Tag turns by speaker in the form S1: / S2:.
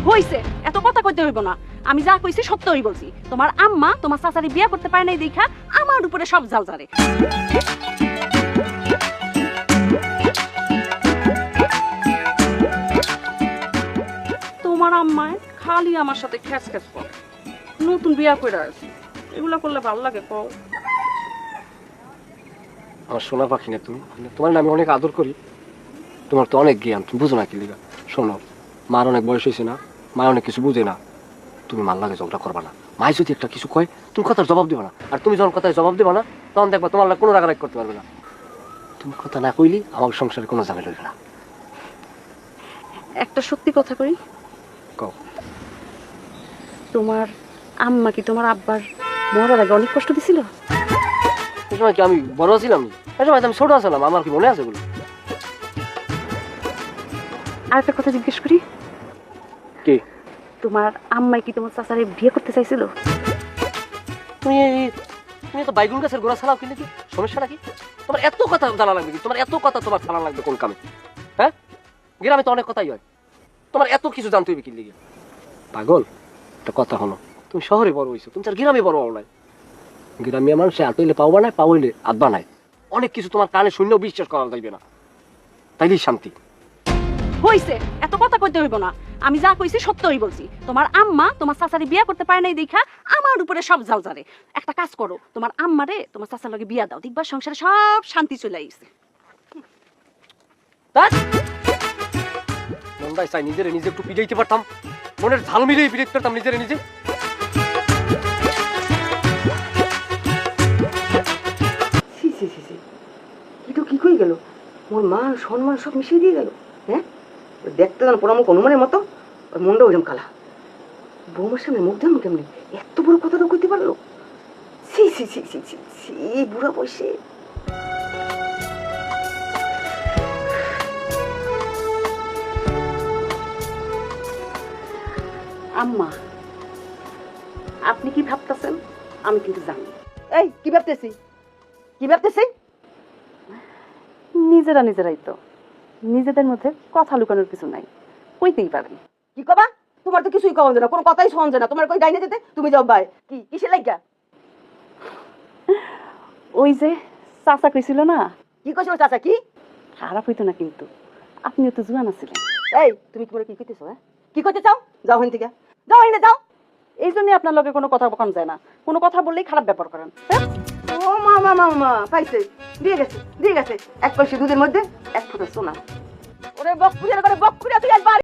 S1: হইছে, এত কথা কইতে হইব না। আমি যা কইছি সত্যই বলছি। তোমার আম্মা তোমার চাচারি বিয়ে করতে পারে নাই দেখা আমার উপরে সব জাল জারে। তোমার আম্মায় খালি আমার সাথে খ্যাচ খ্যাচ করে। নতুন বিয়া করে আছে, এগুলা করলে ভালো লাগে কও?
S2: আমার সোনা পাখি না তুমি, তোমার না আমি অনেক আদর করি, তোমার তো অনেক জ্ঞান, তুমি বুঝো না কি লিগা। শোনো, মার অনেক বয়স হয়েছে না, মা অনেক কিছু বুঝে না, তুমি মার লাগে ঝগড়া করবা না। মাই যদি একটা কিছু কয় তুমি কথার জবাব দিবা না, আর তুমি যখন কথায় জবাব দিবা না তখন দেখবা তোমার লাগে কোনো রাগারাগ করতে পারবে না। তুমি কথা না কইলি আমার সংসারে কোনো ঝামেলা হইবে না।
S1: একটা সত্যি কথা কই,
S2: কও।
S1: তোমার আম্মা কি তোমার আব্বার মরার আগে অনেক কষ্ট দিছিল?
S2: এই সময় কি আমি বড় ছিলাম? এই সময় তো আমি ছোট ছিলাম, আমার কি মনে আছে বলো?
S1: আর একটা কথা জিজ্ঞেস করি,
S2: কি?
S1: তোমার আম্মাই কি তোমার চাচারে বিয়ে করতে চাইছিল?
S2: তুমি তুমি তো বাইগুন গাছের গোড়া ছাড়াও কিনে কি সমস্যাটা কি? তোমার এত কথা জানা লাগবে কি? তোমার এত কথা তোমার জানা লাগবে কোন কামে? হ্যাঁ, গ্রামে তো অনেক কথাই হয়, তোমার এত কিছু জানতে হইবে কি লিগে? পাগল, একটা কথা হলো, তুমি শহরে বড় হইছো, তুমি তার গ্রামে বড় হও নাই। গ্রামে মানুষে হাত হইলে পাও বানায়, পা হইলে হাত বানায়। অনেক কিছু তোমার কানে শুনলেও বিশ্বাস করা যাইবে না, তাইলেই শান্তি।
S1: হইছে, এত কথা কইতে হইব না। আমি যা কইছি সত্যই বলছি। তোমার আম্মা তোমার চাচারে বিয়ে করতে পারে নাই দেখা আমার উপরে সব জাল জারে। একটা কাজ করো, তোমার আম্মারে তোমার চাচার লগে বিয়া দাও, দেখবা সংসারে সব শান্তি চলে আইছে।
S2: মনটাই চাই নিজেরে নিজে একটু পিটাইতে পারতাম, মনের ঝাল মিলিয়ে পিটাইতে পারতাম নিজেরে নিজে।
S3: এটা কি কই গেল? ওর মান সম্মান সব মিশিয়ে দিয়ে গেল। হ্যাঁ, দেখতে যেন পোড়ামুখ হনুমানের মতো, ওর মনটা ওইরকম কালা। বৌমার সামনে মুখ দেন কেমনি এত বড় কথাটা কইতে পারলো? সি সি সি সি সি সি, বুড়া বয়সে।
S1: আম্মা, আপনি কি ভাবতেছেন আমি কিন্তু জানি।
S3: এই কি ভাবতেছি, কি ভাবতেছি?
S1: নিজেরা নিজেরাই তো, নিজেদের মধ্যে কথা লুকানোর কিছু নাই, কইতেই পারেন।
S3: কি কবা? তোমার তো কিছুই কওয়া যায় না, কোনো কথাই শোনা যায় না। তোমার কই ডাইনে যেতে তুমি যাও ভাই, কি কিসের লাগিয়া?
S1: ওই যে চাচা কইছিল না,
S3: কি কইছো চাচা? কি
S1: খারাপ হইতো না কিন্তু, আপনিও তো জুয়ান আছিলেন।
S3: এই তুমি কি করে কি কইতেছো? হ্যাঁ, কি করতে চাও? যাও হেন থেকে, যাও হেনে যাও।
S1: এই জন্য আপনার লগে কোনো কথা বকান যায় না, কোনো কথা বললেই খারাপ ব্যাপার করেন।
S3: ও মা মা মা মা, পাইছে, দিয়ে গেছে দিয়ে গেছে। এক কলসি দুধের মধ্যে এক ফোঁটা সোনা। ওরে বক খুঁজে করে বক খুঁজে তুই আজ বাড়ি